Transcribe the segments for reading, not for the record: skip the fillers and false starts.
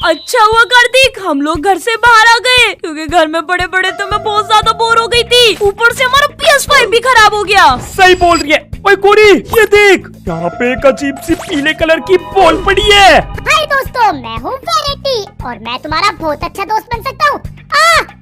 अच्छा हुआ कार्तिक हम लोग घर से बाहर आ गए, क्योंकि घर में बड़े बड़े तो मैं बहुत ज्यादा बोर हो गई थी। ऊपर से हमारा PS5 भी खराब हो गया। सही बोल रही है। ओए कोरी, ये देख, यहाँ पे एक अजीब सी पीले कलर की बॉल पड़ी है। हाय दोस्तों, मैं हूँ वेरेटी और मैं तुम्हारा बहुत अच्छा दोस्त बन सकता हूँ।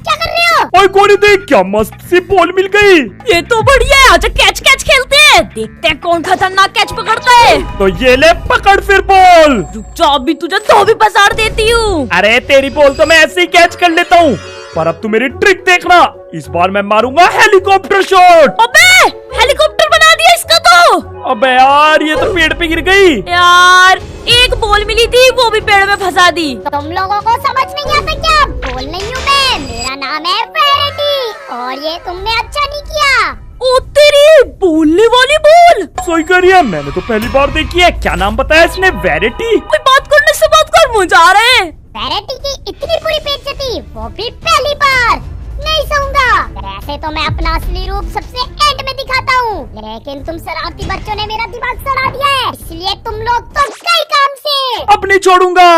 क्या कर रहे हो? ओए कोरी देख, क्या मस्त सी बॉल मिल गई। ये तो बढ़िया है, आजा कैच कैच खेलते हैं, देखते हैं कौन खतरनाक कैच पकड़ता है। तो ये ले पकड़ फिर बॉल। रुक जा, अभी तुझे तो भी पसार देती हूँ। अरे तेरी बॉल तो मैं ऐसे ही कैच कर लेता हूँ, पर अब तू मेरी ट्रिक देखना। इस बार मैं मारूंगा हेलीकॉप्टर शॉट। अबे हेलीकॉप्टर बना दिया इसका तो। अबे यार, ये तो पेड़ पे गिर गई। यार एक बॉल मिली थी, वो भी पेड़ में फंसा दी। तुम लोगों को समझ नहीं आता क्या? बोल नहीं हूँ मैं, मेरा नाम है वेरेटी और ये तुमने अच्छा नहीं किया। ओ तेरी बोलने वाली बॉल। सही कर रही है, मैंने तो पहली बार देखी है। क्या नाम बताया इसने? वेरेटी। कोई बात करने से बात कर, मुझे आ रहे हैं। वेरेटी की इतनी बुरी बेइज्जती, वो भी पहली बार। नहीं सहूंगा। वैसे तो मैं अपना असली रूप सबसे एंड में दिखाता हूँ, लेकिन तुम शरारती बच्चों ने मेरा दिमाग सड़ा दिया है, इसलिए तुम लोग तो कई काम से। अब नहीं छोड़ूंगा।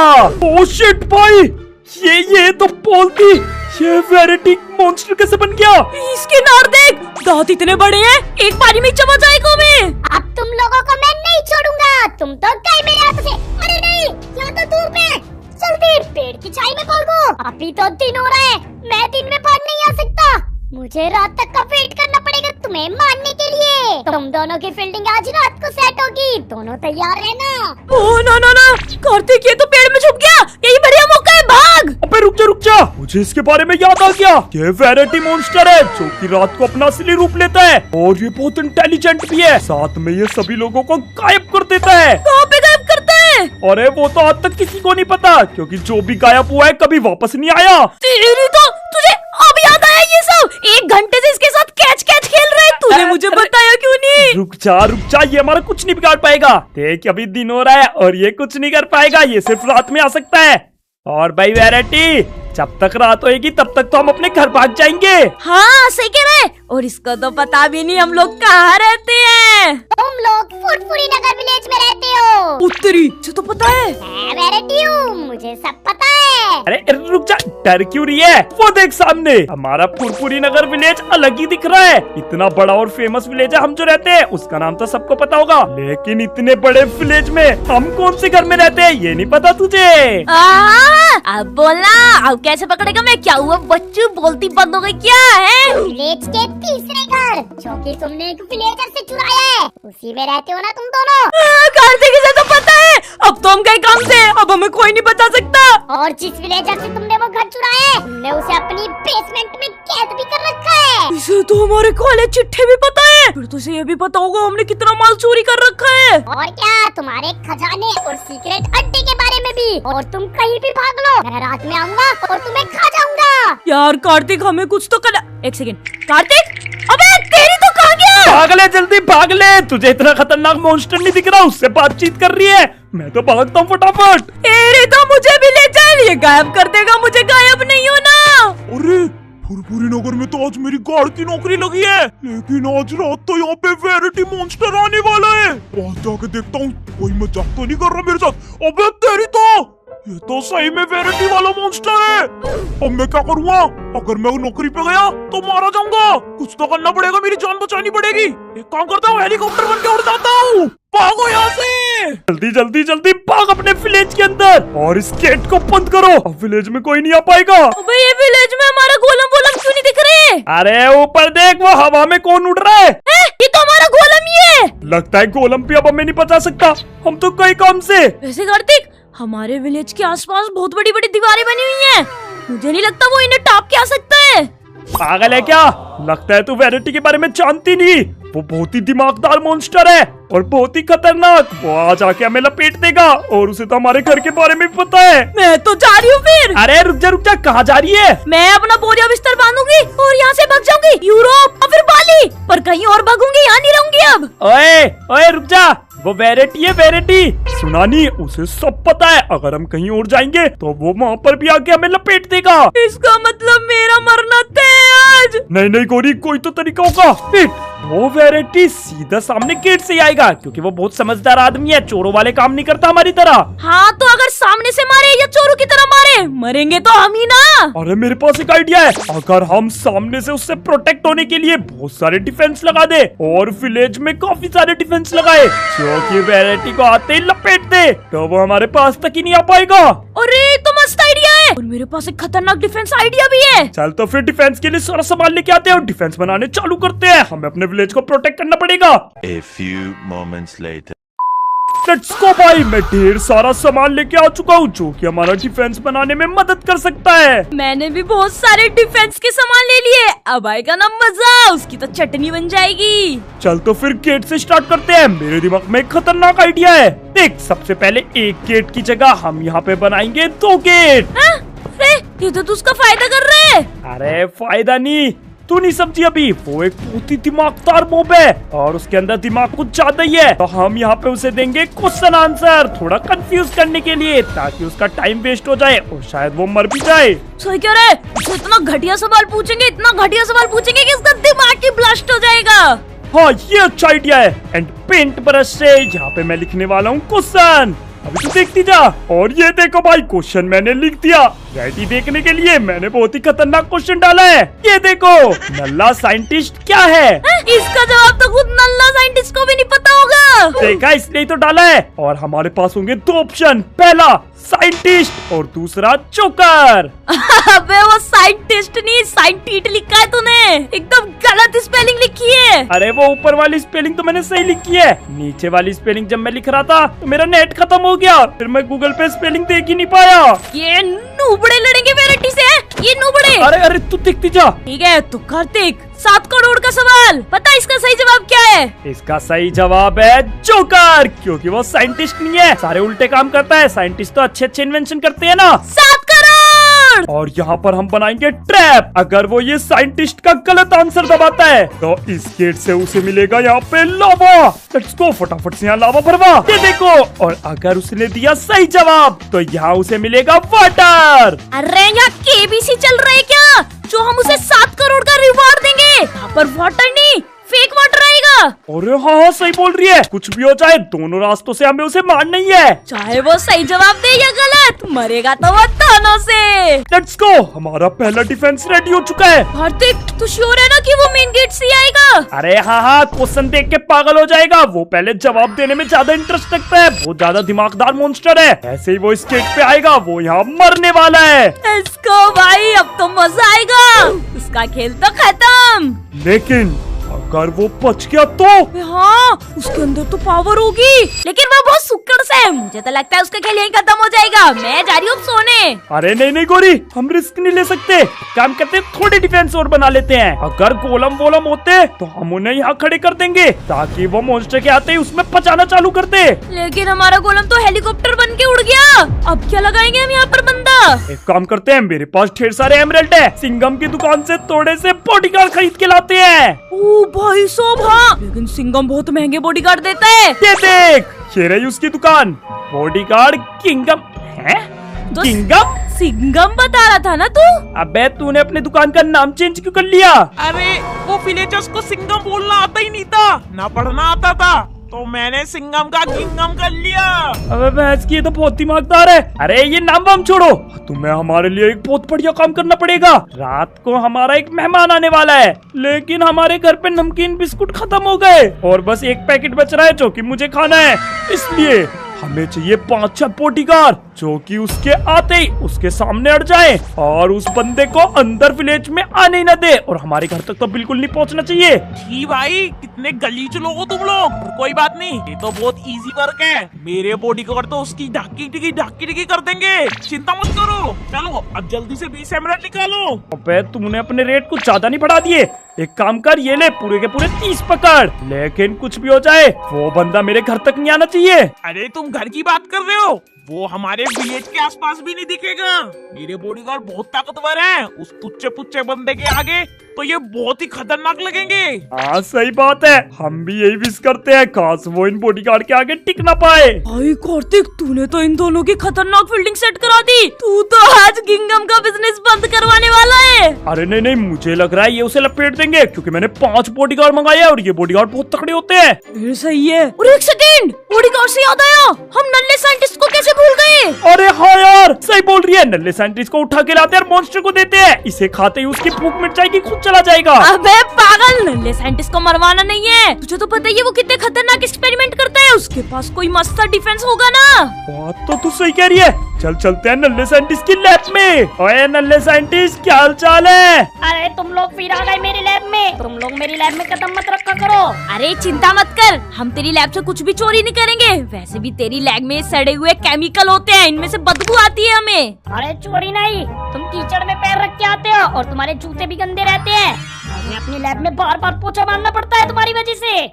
ओह शिट भाई, ये तो बॉल थी। ये वेरेटी मॉन्स्टर कैसे बन गया? इसके नार देख, दांत इतने बड़े हैं, एक बारी में चबा जाएगा मैं। अब तुम लोगों को मैं नहीं छोड़ूंगा, तुम तो गए मेरे हाथ से। अरे नहीं, यहाँ तो दूर में, जल्दी पेड़ की छाई में भागो। अभी तो दिन हो रहा है, मैं दिन में बाहर नहीं आ सकता, मुझे रात तक का वेट करना पड़ेगा तुम्हें मारने के लिए। तुम दोनों की फील्डिंग आज रात को सेट होगी, दोनों तैयार रहना। ओह ना ना ना, कार्तिक ये तो पेड़ में छुप गया, यही बढ़िया मौका है, भाग। अबे रुक जा, मुझे इसके बारे में याद आ गया। ये वेरेटी मॉन्स्टर है जो कि रात को अपना असली रूप लेता है, और ये बहुत इंटेलिजेंट भी है। साथ में ये सभी लोगों को गायब कर देता है। कहाँ पे गायब करता है? अरे वो तो आज तक किसी को नहीं पता, क्योंकि जो भी गायब हुआ है कभी वापस नहीं आया। तेरी तो, तुझे अब याद आया ये सब? 1 घंटे से इसके साथ कैच कैच खेल रहे हैं, तूने मुझे बताया क्यों नहीं? रुक जा, ये हमारा कुछ नहीं बिगाड़ पाएगा। देख अभी दिन हो रहा है और ये कुछ नहीं कर पाएगा, ये सिर्फ रात में आ सकता है। और भाई वेरेटी, जब तक रात होएगी तब तक तो हम अपने घर भाग जाएंगे। हाँ सही कह रहे, और इसका तो पता भी नहीं हम लोग कहाँ रहते हैं। तुम लोग फुरफुरी नगर विलेज में रहते हो। उत्तरी जो तो पता है। मैं वेरेटी हूँ, मुझे सब पता है। अरे रुक जा, डर क्यों रही है? वो देख सामने, हमारा फुरफुरी नगर विलेज अलग ही दिख रहा है। इतना बड़ा और फेमस विलेज है हम जो रहते हैं, उसका नाम तो सबको पता होगा, लेकिन इतने बड़े विलेज में हम कौन से घर में रहते हैं ये नहीं पता तुझे। अब बोलना, अब कैसे पकड़ेगा मैं? क्या हुआ बच्चू, बोलती बंद हो गई क्या है? विलेज के तीसरे घर, जो कि तुमने एक विलेजर से चुराया है, उसी में रहते हो ना तुम दोनों। कार्तिक से तो पता है, अब तो हम गए काम से, अब हमें कोई नहीं बता सकता। और जिस विलेजर से तुमने वो घर चुराया है, तुमने उसे अपनी बेसमेंट में कैद भी कर रखा है। इसे तो हमारे कॉलेज चिट्ठे भी पता है, फिर तो इसे ये भी पता होगा हमने कितना माल चोरी कर रखा है। और क्या, तुम्हारे खजाने और सीक्रेट अड्डे के बारे में भी। और तुम कहीं भी भाग लो, मैं रात में आऊंगा और तुम्हें खा जाऊंगा। यार कार्तिक, हमें कुछ तो करना। एक सेकंड कार्तिक, अबे तेरी तो कहाँ गया? भाग ले, जल्दी भाग ले, तुझे इतना खतरनाक मॉन्स्टर नहीं दिख रहा? उससे बातचीत कर रही है, मैं तो भागता हूँ फटाफट। तेरी तो मुझे भी ले चल, ये गायब कर देगा मुझे, गायब नहीं हो ना। अरे फुरफुरी नगर में तो आज मेरी गार्ड की नौकरी लगी है, लेकिन आज रात तो यहाँ पे वेरेटी मॉन्स्टर आने वाला है। आज जाके देखता हूँ कोई मजाक तो नहीं कर रहा मेरे साथ। अबे तेरी तो, ये तो सही में वेरेटी वाला मॉन्स्टर है। अब मैं क्या करूँगा? अगर मैं नौकरी पे गया तो मारा जाऊंगा। कुछ तो करना पड़ेगा, मेरी जान बचानी पड़ेगी। एक काम करता हूँ, हेलीकॉप्टर बन के उड़ जाता हूँ। भागो यहाँ से, जल्दी भाग अपने विलेज के अंदर, और इस गेट को बंद करो। अब विलेज में कोई नहीं आ पाएगा। अबे ये विलेज में हमारा गोलम वोलम क्यों नहीं दिख रहे? अरे ऊपर देख, वो हवा में कौन उड़ रहा है? ये तो हमारा गोलम ही है। लगता है गोलम भी अब हमें नहीं बचा सकता, हम तो कई काम से। वैसे कार्तिक, हमारे विलेज के आसपास बहुत बड़ी बड़ी दीवारें बनी हुई हैं, मुझे नहीं लगता वो इन्हें टॉप के आ सकता है। पागल है क्या? लगता है तू वेरेटी के बारे में जानती नहीं। वो बहुत ही दिमागदार मॉन्स्टर है और बहुत ही खतरनाक। वो आज आके हमें लपेट देगा, और उसे तो हमारे घर के बारे में भी पता है। मैं तो जा रही हूँ फिर। अरे रुक जा, कहाँ जा रही है? मैं अपना बोरिया बिस्तर बांधूंगी और यहाँ से भाग जाऊंगी यूरोप और फिर बाली, पर कहीं और भागूंगी, यहाँ नहीं रहूंगी अब। ओए रुक जा, वो वेरेटी है, वेरेटी। सुना नहीं, उसे सब पता है। अगर हम कहीं और जाएंगे तो वो वहाँ पर भी आके हमें लपेट देगा। इसका मतलब मेरा मरना तय आज। नहीं गोरी, कोई तो तरीका होगा। वो वेरेटी सीधा सामने गेट से ही आएगा, क्योंकि वो बहुत समझदार आदमी है, चोरों वाले काम नहीं करता हमारी तरह। हाँ तो अगर सामने से मारे या चोरों की तरह मारे मरेंगे तो हम ही ना। अरे मेरे पास एक आइडिया है, अगर हम सामने से उससे प्रोटेक्ट होने के लिए बहुत सारे डिफेंस लगा दे और विलेज में काफी सारे डिफेंस लगाए जो कि वैरायटी को आते ही लपेट दे, तो वो हमारे पास तक ही नहीं आ पाएगा। अरे तो मस्त आइडिया है, और मेरे पास एक खतरनाक डिफेंस आइडिया भी है। चल तो फिर डिफेंस के लिए सारा सामान लेके आते हैं और डिफेंस बनाने चालू करते हैं। हमें अपने विलेज को प्रोटेक्ट करना पड़ेगा। A few moments later. Let's go भाई, मैं ढेर सारा सामान लेके आ चुका हूँ जो कि हमारा डिफेंस बनाने में मदद कर सकता है। मैंने भी बहुत सारे डिफेंस के सामान ले लिए, अब आएगा ना मजा, उसकी तो चटनी बन जाएगी। चल तो फिर गेट से स्टार्ट करते हैं। मेरे दिमाग में एक खतरनाक आइडिया है। देख, सबसे पहले एक गेट की जगह हम यहाँ पे बनाएंगे 2 गेट। हाँ? अरे ये तो उसका फायदा कर रहे हैं। अरे फायदा नहीं, तू नहीं समझी अभी। वो एक बहुत ही दिमागदार मॉब है और उसके अंदर दिमाग कुछ ज्यादा ही है। तो हम यहाँ पे उसे देंगे क्वेश्चन आंसर थोड़ा कंफ्यूज करने के लिए, ताकि उसका टाइम वेस्ट हो जाए और शायद वो मर भी जाए। सही कह रहे, उससे इतना घटिया सवाल पूछेंगे, इतना घटिया सवाल पूछेंगे कि उसका दिमाग ही ब्लास्ट हो जाएगा। हाँ, ये अच्छा आइडिया है। एंड पेंट ब्रश से यहाँ पे मैं लिखने वाला हूँ क्वेश्चन। अभी तो देखती जा। और ये देखो भाई, क्वेश्चन मैंने लिख दिया। वैरायटी देखने के लिए मैंने बहुत ही खतरनाक क्वेश्चन डाला है। ये देखो, नल्ला साइंटिस्ट क्या है? इसका जवाब तो खुद नल्ला साइंटिस्ट को भी नहीं पता होगा। देखा, इसलिए तो डाला है। और हमारे पास होंगे 2 ऑप्शन, पहला साइंटिस्ट और दूसरा जोकर। अबे वो साइंटिस्ट नहीं, साइंटिस्ट लिखा है तूने, एकदम गलत स्पेलिंग लिखी है। अरे वो ऊपर वाली स्पेलिंग तो मैंने सही लिखी है, नीचे वाली स्पेलिंग जब मैं लिख रहा था तो मेरा नेट खत्म हो गया, फिर मैं गूगल पे स्पेलिंग देख ही नहीं पाया। ये नूबड़े लड़ेंगे वैरायटी से, ये नूबड़े। अरे अरे तू देखती जा। ठीक है, तू कार्तिक 7 करोड़ का सवाल पता, इसका सही जवाब क्या है? इसका सही जवाब है जोकर, क्योंकि वो साइंटिस्ट नहीं है, सारे उल्टे काम करता है। साइंटिस्ट तो अच्छे अच्छे इन्वेंशन करते हैं ना। 7 करोड़। और यहाँ पर हम बनाएंगे ट्रैप। अगर वो ये साइंटिस्ट का गलत आंसर दबाता है तो इस गेट से उसे मिलेगा यहाँ पे लावा। लेट्स गो, फटाफट से यहाँ लावा भरवा। ये देखो, और अगर उसने दिया सही जवाब तो यहाँ उसे मिलेगा वाटर। अरे यहाँ केबीसी चल रहा है क्या, जो हम उसे 7 करोड़ का रिवॉर्ड देंगे? यहाँ पर वाटर नहीं, फेक वाटर आएगा। अरे हाँ हाँ, सही बोल रही है। कुछ भी हो जाए, दोनों रास्तों से हमें उसे मारना ही है। चाहे वो सही जवाब दे या गलत, मरेगा तो वो दोनों से। लेट्स गो, हमारा पहला डिफेंस रेडी हो चुका है। कार्तिक, तू श्योर है ना कि वो मेन गेट से ही आएगा? अरे हाँ हाँ, क्वेश्चन देख के पागल हो जाएगा। वो पहले जवाब देने में ज्यादा इंटरेस्ट रखता है, बहुत ज्यादा दिमागदार मॉन्स्टर है। ऐसे ही वो इस गेट पे आएगा, वो यहाँ मरने वाला है। इसको भाई, अब तो मजा आएगा, उसका खेल तो खत्म। लेकिन अगर वो बच गया तो? हाँ, उसके अंदर तो पावर होगी, लेकिन वो बहुत सुक्कड़ से है, मुझे तो लगता है उसका खेल यहीं खत्म हो जाएगा। मैं जा रही हूँ सोने। अरे नहीं नहीं गोरी, हम रिस्क नहीं ले सकते। काम करते, थोड़े डिफेंस और बना लेते हैं। अगर गोलम वोलम होते तो हम उन्हें यहाँ खड़े कर देंगे, ताकि वो मॉन्स्टर के आते ही उसमें पचाना चालू कर दे। लेकिन हमारा गोलम तो हेलीकॉप्टर बन के उड़ गया, अब क्या लगाएंगे हम यहाँ पर बंदा? एक काम करते हैं, मेरे पास ढेर सारे एमरल्ड है, सिंघम की दुकान से थोड़े से बॉडीगार्ड खरीद के लाते हैं। ओ भाई साहब, हाँ, लेकिन सिंघम बहुत महंगे बॉडीगार्ड देता है। ये देख, ये रही उसकी दुकान, बॉडीगार्ड किंगडम है। तो किंगडम? सिंघम बता रहा था ना तू? अबे तूने अपने दुकान का नाम चेंज क्यों कर लिया? अरे वो विलेजर्स को सिंघम बोलना आता ही नहीं था, ना पढ़ना आता था, तो मैंने सिंघम का किंगडम कर लिया। अबे भैंस की, ये तो बहुत दिमागदार है। अरे ये नाम वाम छोड़ो, तुम्हें हमारे लिए एक बहुत बढ़िया काम करना पड़ेगा। रात को हमारा एक मेहमान आने वाला है, लेकिन हमारे घर पे नमकीन बिस्कुट खत्म हो गए और बस एक पैकेट बच रहा है जो कि मुझे खाना है। इसलिए हमें चाहिए 5-6 बॉडीगार्ड जो कि उसके आते ही उसके सामने अड़ जाए और उस बंदे को अंदर विलेज में आने ही न दे, और हमारे घर तक तो बिल्कुल नहीं पहुंचना चाहिए। जी भाई, कितने गलीच लोग हो तुम लोग। कोई बात नहीं, ये तो बहुत इजी वर्क है। मेरे बॉडीगार्ड तो उसकी ढाकी टिकी कर देंगे, चिंता मत करो। चलो अब जल्दी से 20 एमरल्ड निकालो। अबे तुमने अपने रेट कुछ ज्यादा नहीं बढ़ा दिए। एक काम कर, ये ले पूरे के पूरे 30 पकड़, लेकिन कुछ भी हो जाए वो बंदा मेरे घर तक नहीं आना चाहिए। अरे तुम घर की बात कर रहे हो, वो हमारे विलेज के आसपास भी नहीं दिखेगा। मेरे बॉडीगार्ड बहुत ताकतवर हैं, उस तुच्चे पुच्चे बंदे के आगे तो ये बहुत ही खतरनाक लगेंगे। हाँ सही बात है, हम भी यही विश करते हैं, काश वो इन बॉडीगार्ड के आगे टिक ना पाए। भाई कार्तिक, तूने तो इन दोनों की खतरनाक फील्डिंग सेट करा दी, तू तो आज किंगडम का बिजनेस बंद करवाने वाला है। अरे नहीं नहीं, मुझे लग रहा है ये उसे लपेट देंगे, क्योंकि मैंने 5 बॉडीगार्ड मंगाए हैं और ये बॉडीगार्ड बहुत तकड़े होते हैं। फिर सही है। और एक सेकेंड, बॉडीगार्ड से याद आया, हम नल्ले साइंटिस्ट को कैसे कैसे भूल गए? अरे हाँ यार, सही बोल रही है। नल्ले साइंटिस्ट को उठा के लाते हैं और मॉन्स्टर को देते हैं। इसे खाते ही उसकी भूख मिट जाएगी, खुद चला जाएगा। अबे पागल, नल्ले साइंटिस्ट को मरवाना नहीं है। तुझे तो पता ही है वो कितने खतरनाक एक्सपेरिमेंट करता है। उसके पास कोई मस्त सा डिफेंस होगा ना। बात तो तू सही कह रही है। चल चलते हैं नल्ले साइंटिस्ट की लैब में। ओए नल्ले साइंटिस्ट, क्या हाल चाल है? अरे तुम लोग फिर आ गए मेरी लैब में। तुम लोग मेरी लैब में कदम मत रखा करो। अरे चिंता मत कर, हम तेरी लैब से कुछ भी चोरी नहीं करेंगे। वैसे भी तेरी लैब में सड़े हुए केमिकल होते हैं, इनमें से बदबू आती है हमें। अरे चोरी नहीं, तुम कीचड़ में पैर रख के आते हो और तुम्हारे जूते भी गंदे रहते हैं। हमें अपनी लैब में बार बार पोछा मारना पड़ता है तुम्हारी वजह से।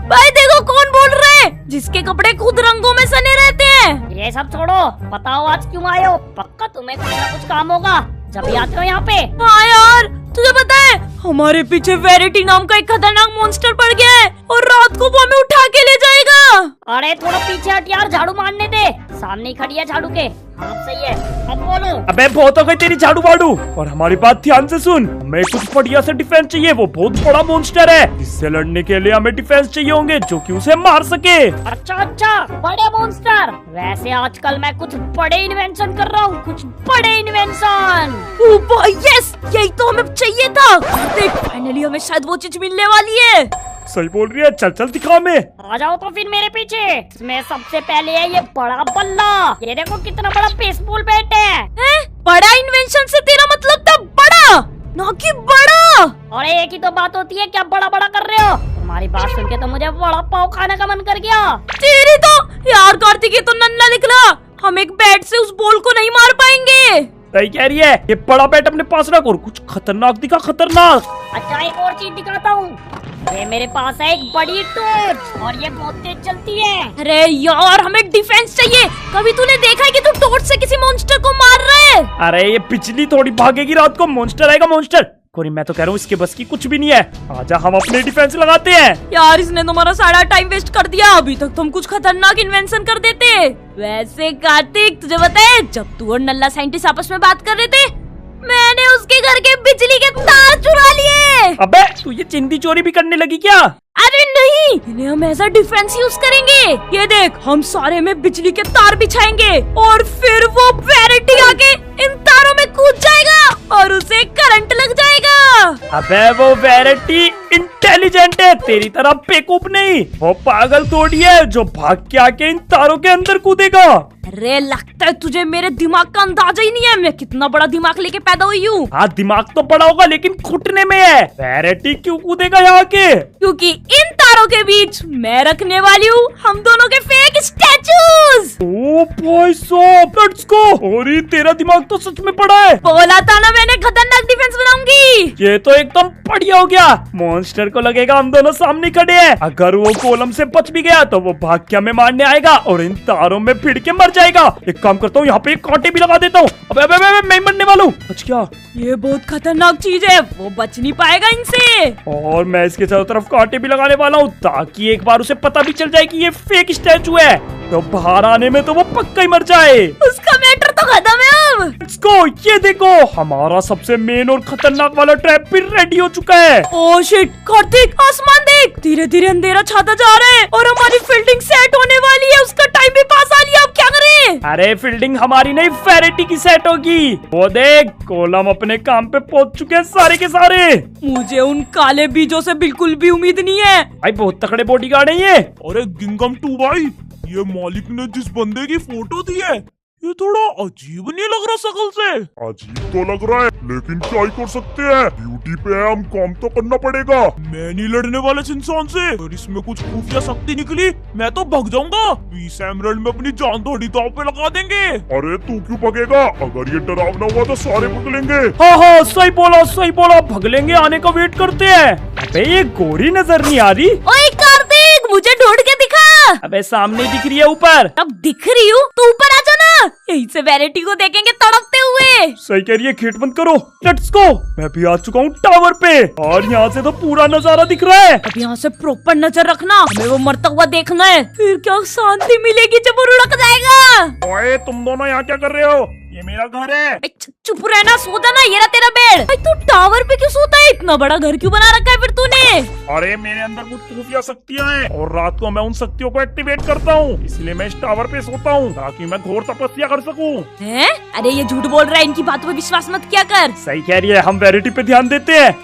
भाई देखो कौन बोल रहे हैं, जिसके कपड़े खुद रंगों में सने रहते हैं। ये सब छोड़ो, बताओ आज क्यों आए हो? पक्का तुम्हें कुछ ना कुछ काम होगा जब भी आते हो यहाँ पे। हाँ यार, तुझे पता है हमारे पीछे वेरिटी नाम का एक खतरनाक मॉन्स्टर पड़ गया है और रात को वो हमें उठा के ले जाएगा। अरे थोड़ा पीछे हट यार, झाड़ू मारने दे। सामने ही खड़ी है झाड़ू के। हाँ सही है, अब बोलो। अबे बहुत हो गई तेरी झाड़ू वाड़ू, और हमारी बात ध्यान से सुन। हमें कुछ बढ़िया से डिफेंस चाहिए। वो बहुत बड़ा मॉन्स्टर है, इससे लड़ने के लिए हमें डिफेंस चाहिए होंगे जो कि उसे मार सके। अच्छा अच्छा, बड़े मॉन्स्टर। वैसे आजकल मैं कुछ बड़े इन्वेंशन कर रहा हूँ, कुछ बड़े इन्वेंशन। ओ भाई यस, यही तो हमें चाहिए था। देख फाइनली हमें शायद वो चीज मिलने वाली है। सही बोल रही है, चल चल दिखा हमें। आ जाओ तो फिर मेरे पीछे। इसमें सबसे पहले है ये बड़ा बल्ला। ये देखो कितना बड़ा बेसबॉल बैट है। बड़ा इन्वेंशन से तेरा मतलब था बड़ा, ना कि बड़ा। और एक ही तो बात होती है, क्या बड़ा बड़ा कर रहे हो? तुम्हारी बात सुन के तो मुझे बड़ा पाव खाने का मन कर गया। तेरी तो यार कार्तिक, ये तो नन्ना निकला। हम एक बैट से उस बॉल को नहीं मार पाएंगे। सही कह रही है। ये बड़ा बैट अपने पास रख और कुछ खतरनाक दिखा, खतरनाक। अच्छा एक और चीज दिखाता हूँ। ये मेरे पास है एक बड़ी टॉर्च और ये बहुत तेज चलती है। अरे यार हमें डिफेंस चाहिए। कभी तूने देखा है कि तू टॉर्च से किसी मॉन्स्टर को मार रहा है? अरे ये पिछली थोड़ी भागेगी, रात को मॉन्स्टर आएगा मॉन्स्टर। कोरी मैं तो कह रहा हूँ इसके बस की कुछ भी नहीं है। आजा हम अपने डिफेंस लगाते हैं। यार इसने तो हमारा सारा टाइम वेस्ट कर दिया। अभी तक तो हम कुछ खतरनाक इन्वेंशन कर देते। वैसे कार्तिक तुझे पता है, जब तू और नल्ला साइंटिस्ट आपस में बात कर रहे थे, मैंने उसके घर के बिजली के तार चुरा लिए। अबे तू ये चिंदी चोरी भी करने लगी क्या? अरे नहीं, इन्हें हम ऐसा डिफेंस यूज करेंगे। ये देख, हम सारे में बिजली के तार बिछाएंगे और फिर वो वेरिटी आके इन तारों में कूद जाएगा और उसे करंट लग जाएगा। अबे वो वेरिटी इंटेलिजेंट है, तेरी तरह बेवकूफ नहीं। वो पागल थोड़ी है जो भाग के आके इन तारों के अंदर कूदेगा। अरे लगता है तुझे मेरे दिमाग का अंदाजा ही नहीं है, मैं कितना बड़ा दिमाग लेके पैदा हुई हूँ। हाँ दिमाग तो बड़ा होगा लेकिन घुटने में है। वेरिटी क्यों कूदेगा यहाँ के? क्योंकि इन तारों के बीच मैं रखने वाली हूँ हम दोनों के फेक स्टैचूज। ओ भाई साहब, लेट्स गो। और ये तेरा दिमाग तो सच में बड़ा है। बोला था ना मैंने खतरनाक डिफेंस बनाऊंगी। ये तो एकदम बढ़िया हो गया। मॉन्स्टर को लगेगा हम दोनों सामने खड़े हैं। अगर वो गोलम से बच भी गया तो वो भाग के हमें मारने आएगा और इन तारों में भिड़ के मर जाएगा। एक काम करता हूँ, यहाँ पे एक कांटे भी लगा देता हूँ। अबे अबे अबे मैं मरने वाला हूँ। बच गया। ये बहुत खतरनाक चीज है, वो बच नहीं पाएगा इनसे। और मैं इसके चारों तरफ कांटे भी लगाने वाला हूँ ताकि एक बार उसे पता भी चल जाए कि ये फेक स्टैचू है, तो बाहर आने में तो वो पक्का ही मर जाए। उसका मैटर तो खत्म है अब। Let's go. ये देखो हमारा सबसे मेन और खतरनाक वाला ट्रैप भी रेडी हो चुका है। ओह शिट कार्तिक, आसमान देख, धीरे धीरे अंधेरा छाता जा रहा है और हमारी फील्डिंग सेट होने वाली है। उसका टाइम भी पास आ लिया, अब क्या करें? अरे फील्डिंग हमारी नहीं, वेरिटी की सेट होगी। वो देख, कोलम अपने काम पे पहुंच चुके हैं सारे के सारे। मुझे उन काले बीजों से बिल्कुल भी उम्मीद नहीं है। भाई बहुत तगड़े बॉडीगार्ड है ये। अरे गिंगम 2 भाई, ये मालिक ने जिस बंदे की फोटो दी है, ये थोड़ा अजीब नहीं लग रहा शकल से? अजीब तो लग रहा है, लेकिन क्या ही कर सकते हैं, ड्यूटी पे है, हम काम तो करना पड़ेगा। मैं नहीं लड़ने वाला इस इंसान से। अगर इसमें कुछ खुफिया शक्ति निकली, मैं तो भग जाऊंगा। 20 एमरल्ड में अपनी जान थोड़ी दांव पे लगा देंगे। अरे तू क्यों भगेगा? अगर ये डरावना हुआ तो सारे भग लेंगे। हाँ हाँ सही बोला, सही बोला। भग लेंगे, आने का वेट करते हैं। अबे ये गोरी नजर नहीं आ रही। ओए कार्तिक, मुझे ढूंढ के दिखा। अबे सामने दिख रही है ऊपर। अब दिख रही हूँ तो ऊपर आ जाना, यहीं से वेरिटी को देखेंगे तड़पते हुए। सही कह रही है, गेट बंद करो। Let's go. मैं भी आ चुका हूँ टावर पे और यहाँ से तो पूरा नजारा दिख रहा है। अब यहाँ से प्रॉपर नजर रखना, हमें वो मरता हुआ देखना है। फिर क्या शांति मिलेगी जब वो लुढ़क जाएगा। ओए तुम दोनों यहाँ क्या कर रहे हो? ये मेरा घर है। भाई चुप रहना, सो जाना, ये रहा तेरा बेड। भाई तू टावर पे क्यों सोता है? इतना बड़ा घर क्यों बना रखा है फिर तूने? अरे मेरे अंदर कुछ खुफिया शक्तियाँ हैं और रात को मैं उन शक्तियों को एक्टिवेट करता हूँ, इसलिए मैं इस टावर पे सोता हूँ ताकि मैं घोर तपस्या कर सकूँ। हैं? अरे ये झूठ बोल रहा है, इनकी बातों पे विश्वास मत किया कर। सही कह रही है, हम वेरिटी पे ध्यान देते हैं।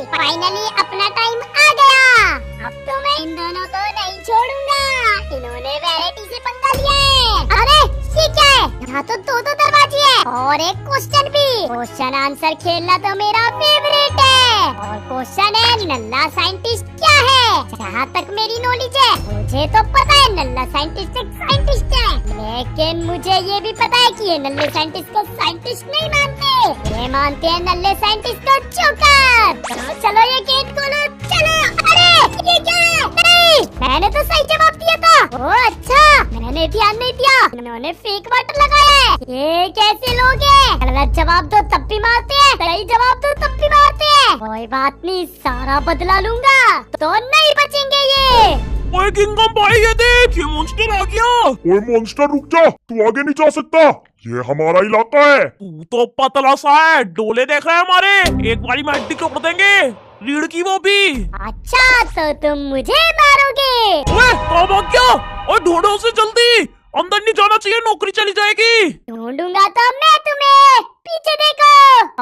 फाइनली अपना टाइम आ गया। अब तो मैं इन दोनों को नहीं छोड़ूंगा। इन्होंने वैरायटी से पंगा लिया है। अरे ये क्या है? यहाँ तो दो दरवाजे हैं और एक क्वेश्चन भी। क्वेश्चन आंसर खेलना तो मेरा फेवरेट है। और क्वेश्चन है, नल्ला साइंटिस्ट क्या है? जहाँ तक मेरी नॉलेज है, मुझे तो पता है नल्ला साइंटिस्ट एक साइंटिस्ट है, लेकिन मुझे ये भी पता है कि ये नल्ले साइंटिस्ट को साइंटिस्ट नहीं मानते, ये मानते हैं नल्ले साइंटिस्ट को जोकर। चलो ये गेट खोलो, चलो। अरे ये क्या है? नहीं, मैंने तो सही जवाब दिया था। ओह अच्छा, मैंने ध्यान नहीं दिया। इन्होंने फेक वाटर लगाया है। ये कैसे लोग हैं? गलत जवाब दो तब भी मारते हैं, सही जवाब दो तब भी मारते हैं। कोई बात नहीं, सारा बदला लूंगा तो नहीं बचेंगे ये। ओए किंगडम भाई, ये देख, ये मॉन्स्टर आ गया। ओए मॉन्स्टर रुक जा, तू आगे नहीं जा सकता, ये हमारा इलाका है। तू तो पतला सा है, डोले देख रहा है हमारे, एक बारी में हड्डी तोड़ देंगे, रीढ़ की वो भी। अच्छा तो तुम मुझे मारोगे? ओए कहाँ भाग गया? ओए ढूंढो उसे जल्दी, अंदर नहीं जाना चाहिए, नौकरी चली जाएगी। ढूंढूंगा तो मैं तुम्हें, पीछे देखो।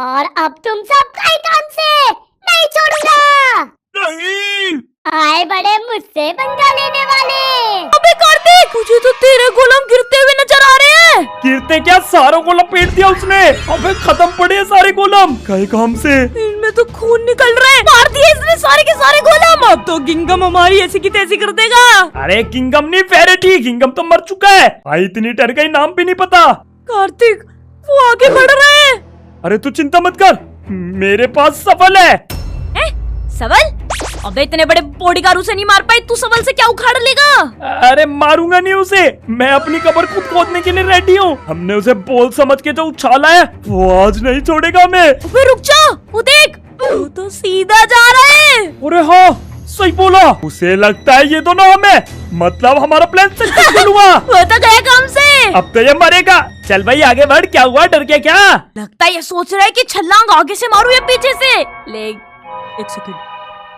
और अब तुम सब कई काम से नहीं छोड़ूंगा। नहीं, आए बड़े मुझसे पंगा लेने वाले। अबे कार्तिक, मुझे तो तेरे गोलम गिरते हुए नजर आ रहे हैं। गिरते क्या, सारों को लपेट दिया उसने। अबे खत्म पड़े हैं सारे गोलम, कई काम से। इनमें तो खून निकल रहा है। मार दिए इसने सारे के सारे गोलम। अब तो किंगडम हमारी ऐसी की तैसी कर देगा। अरे किंगडम नहीं, वेरिटी। किंगडम तो मर चुका है। भाई इतनी डर गई, नाम भी नहीं पता। कार्तिक वो आगे बढ़ रहे हैं। अरे तू चिंता मत कर, मेरे पास सफल है। सबल? अबे इतने बड़े बॉडीगार्ड उसे नहीं मार पाई, तू सबल से क्या उखाड़ लेगा? अरे मारूंगा नहीं उसे, मैं अपनी कब्र खुद खोदने के लिए रेडी हूँ। हमने उसे बोल समझ के जो उछाला है, वो आज नहीं छोड़ेगा मैं। अबे रुक जा, वो देख, वो तो सीधा जा रहा है। अरे हाँ सही बोला, उसे लगता है ये दोनों हमें, मतलब हमारा प्लान सक्सेसफुल हुआ। वो तो गया काम से। अब तो ये मरेगा। चल भाई आगे बढ़, क्या हुआ, डर गया क्या? लगता है ये सोच रहा है कि छलांग आगे से मारू या पीछे से। ले एक सेकंड,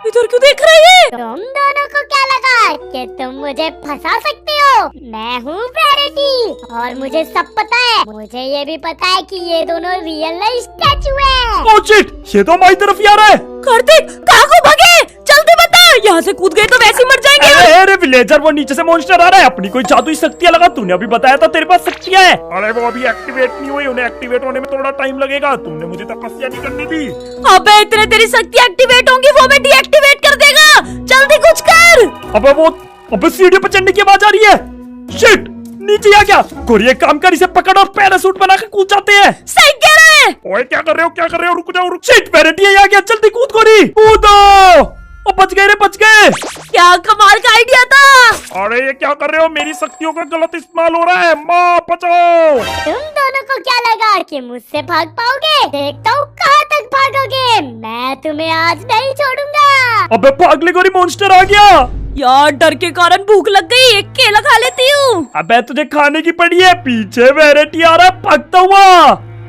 इधर क्यों देख रही है? तुम दोनों को क्या लगा कि तुम मुझे फंसा सकते हो? मैं हूँ वेरिटी और मुझे सब पता है। मुझे ये भी पता है कि ये दोनों रियल लाइफ स्टैचू है। ओह शिट, ये तो हमारी तरफ ही आ रहा है। कार्तिक कहाँ को भागे? जल्दी बता, यहाँ से कूद गए तो वैसे ही मर जाएंगे। अरे विलेजर, वो नीचे से मॉन्स्टर आ रहा है। अपनी कोई जादुई शक्तियाँ लगा, तूने अभी बताया था तेरे पास शक्तियाँ हैं। अरे वो अभी एक्टिवेट नहीं हुई, उन्हें एक्टिवेट होने में थोड़ा टाइम लगेगा। तुमने मुझे तपस्या नहीं करनी थी। अबे इतने तेरी शक्ति एक्टिवेट होंगी, वो मैं डीएक्टिवेट कर देगा। जल्दी कुछ कर। अबे सीढ़ी पर चढ़ने की आवाज आ रही है। शिट, नीचे आ गया। गोरी एक काम कर, इसे पकड़ और पैराशूट बना के कूद जाते हैं। सही कह रहे हैं। ओए क्या कर रहे हो, क्या कर रहे हो? रुक जाओ, रुक। शिट, वेरिटी आ गया, जल्दी कूद गोरी, कूदो। ओ बच गए रे, बच गए। क्या कमाल का आइडिया था। अरे ये क्या कर रहे हो? मेरी शक्तियों का गलत इस्तेमाल हो रहा है। माँ बचाओ। तुम दोनों को क्या लगा कि मुझसे भाग पाओगे? देखता हूँ कहाँ तक भागोगे। मैं तुम्हें आज नहीं छोड़ूंगा। अबे भाग ले गोरी, मॉन्स्टर आ गया। यार डर के कारण भूख लग गई, एक केला खा लेती हूँ। अबे तुझे खाने की पड़ी है, पीछे वेरिटी आ रहा है भागता हुआ।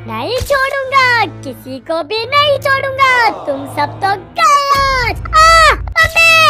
नहीं छोड़ूंगा, किसी को भी नहीं छोड़ूंगा। तुम सब तो गए आज।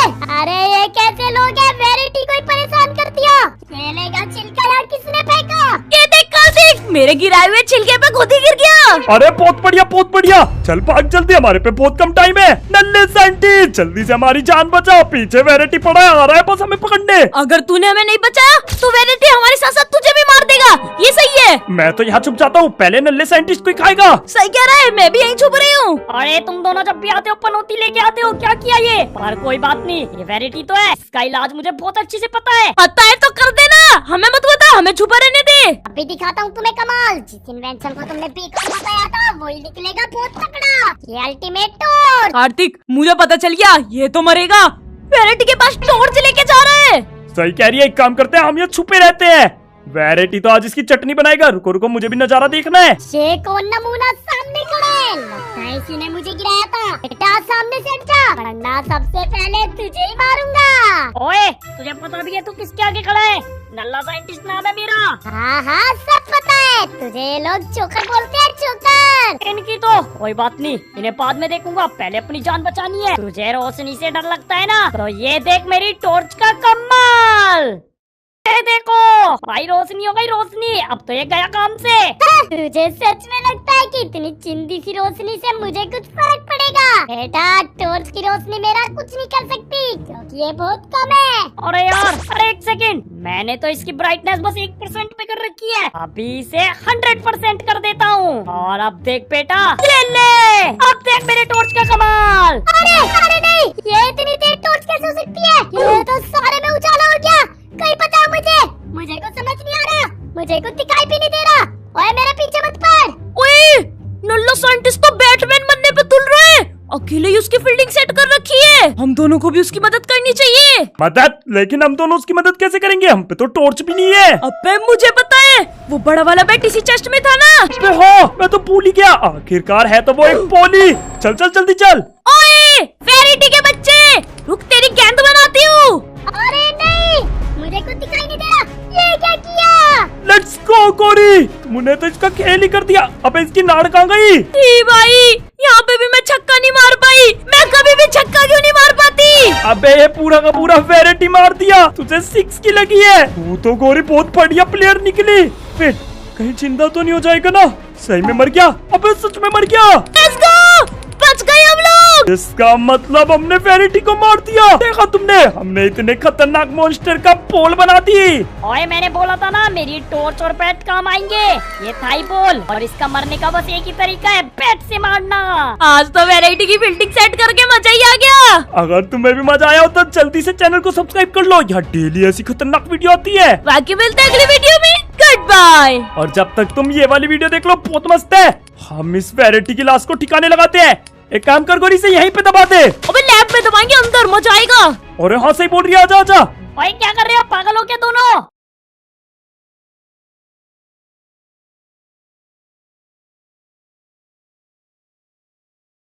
अरे ये कैसे लोग हैं? वेरिटी को ही परेशान कर दिया। केले का छिलका यार किसने फेंका? ये देख कार्तिक, मेरे गिराए हुए छिलके पे खुद ही गिर गया। अरे बहुत बढ़िया, बहुत बढ़िया। चल भाग जल्दी, हमारे पे बहुत कम टाइम है। नन्हे साइंटिस्ट, जल्दी से हमारी जान बचाओ, पीछे वेरिटी पड़ा है, आ रहा है बस हमें पकड़ने। अगर तूने हमें नहीं बचाया तो वेरिटी हमारे साथ साथ तुझे भी मार देगा। ये सही है। मैं तो यहाँ छुप जाता हूँ, पहले नन्हे साइंटिस्ट को ही खाएगा। सही कह रहा है, मैं भी यहीं छुप रही हूँ। अरे तुम दोनों जब भी आते हो पनौती लेके आते हो, क्या किया ये? पर कोई बात नहीं, ये वेरिटी तो है, इसका इलाज मुझे बहुत अच्छे से पता है। पता है तो कर देना, हमें मत बता, हमें छुपा रहने दे। अभी दिखाता हूँ तुम्हें कमाल। जिस इन्वेंशन को तुमने बेकार बताया था वही निकलेगा बहुत तगड़ा। ये अल्टीमेट टॉर्च। कार्तिक मुझे पता चल गया, ये तो मरेगा। वेरिटी के पास टॉर्च लेके जा रहा है। सही कह रही है, एक काम करते हैं, हम ये छुपे रहते हैं। वैरायटी तो आज इसकी चटनी बनाएगा। रुको रुको, मुझे भी नजारा देखना है। ये कौन नमूना सामने खड़ा है? लगता है इसी ने मुझे गिराया था। बेटा सामने से हट जा, वरना सबसे पहले तुझे ही मारूंगा। ओए, तुझे पता भी है तू किसके आगे खड़ा है? नल्ला साइंटिस्ट नाम है मेरा। हाँ हाँ सब पता है, तुझे ये लोग चोकर बोलते हैं, चोकर। इनकी तो कोई बात नहीं, इन्हें बाद में देखूंगा, पहले अपनी जान बचानी है। तुझे रोशनी से डर लगता है ना, तो ये देख मेरी टॉर्च का कमाल। ये देखो भाई, रोशनी हो गई रोशनी, अब तो ये गया काम से। तुझे सच में लगता है कि इतनी चिंदी सी रोशनी से मुझे कुछ फर्क पड़ेगा? बेटा टॉर्च की रोशनी मेरा कुछ नहीं कर सकती, क्योंकि ये बहुत कम है। अरे यार, अरे एक सेकंड, मैंने तो इसकी ब्राइटनेस बस 1% पे कर रखी है। अभी इसे 100% कर देता हूँ, और अब देख बेटा, ले अब देख मेरे टॉर्च का कमाल। अरे नहीं, ये इतनी तेज टॉर्च कैसे हो सकती है? ये तो सारे में उजाला हो गया। कहीं पता मुझे कुछ समझ नहीं आ रहा, मुझे कुछ दिखाई भी नहीं दे रहा। ओए मेरे पीछे मत पड़। ओए, नल्ला साइंटिस्ट तो बैटमैन बनने पे तुल रहा है। अकेले ही उसकी फील्डिंग सेट कर रखी है। हम दोनों को भी उसकी मदद करनी चाहिए। मदद? लेकिन हम दोनों उसकी मदद कैसे करेंगे? हम पे तो टॉर्च भी नहीं है। अबे मुझे पता है, वो बड़ा वाला बैट इसी चेस्ट में था ना। अबे हाँ, मैं तो भूल ही गया। आखिरकार है तो वो एक पोली। चल चल जल्दी चल। ओए फेरिटी के बच्चे, रुक, तेरी गेंद बनाती हूँ। अरे नहीं, मुझे कुछ दिखाई नहीं दे रहा। ये क्या किया? लेट्स गो कोरी, तुमने तो इसका खेल ही कर दिया। अबे इसकी नाड़ कहाँ गई? भाई, यहाँ पे भी मैं छक्का नहीं मार पाई। मैं कभी भी छक्का क्यों नहीं मार पाती? अबे ये पूरा का पूरा वैरायटी मार दिया। तुझे 6 की लगी है। तू तो गोरी बहुत बढ़िया प्लेयर निकली। फिर कहीं चिंता तो नहीं हो जाएगा ना? सही में मर गया? अबे सच में मर गया। Let's go! बच गए हम लोग। इसका मतलब हमने वैरायटी को मार दिया। देखा तुमने, हमने इतने खतरनाक मॉन्स्टर का पोल बना दी। ओए मैंने बोला था ना, मेरी टॉर्च और बैट काम आएंगे। ये थाई बॉल, और इसका मरने का बस एक ही तरीका है, बैट से मारना। आज तो वैरायटी की फील्डिंग सेट करके मजा ही आ गया। अगर तुम्हें भी मजा आया हो तो जल्दी से चैनल को सब्सक्राइब कर लो, यहाँ डेली ऐसी खतरनाक वीडियो आती है। बाकी मिलते हैं अगली वीडियो में। Good bye. और जब तक तुम ये वाली वीडियो देख लो, बहुत मस्त है। हम इस वैरायटी की लाश को ठिकाने लगाते हैं। एक काम कर गोरी, से यहीं पे दबा दे। अबे लैब में दबाएंगे, अंदर मजा आएगा। और हाँ सही बोल रही है, आजा आजा। ओए क्या कर रहे हो, पागल हो क्या दोनों?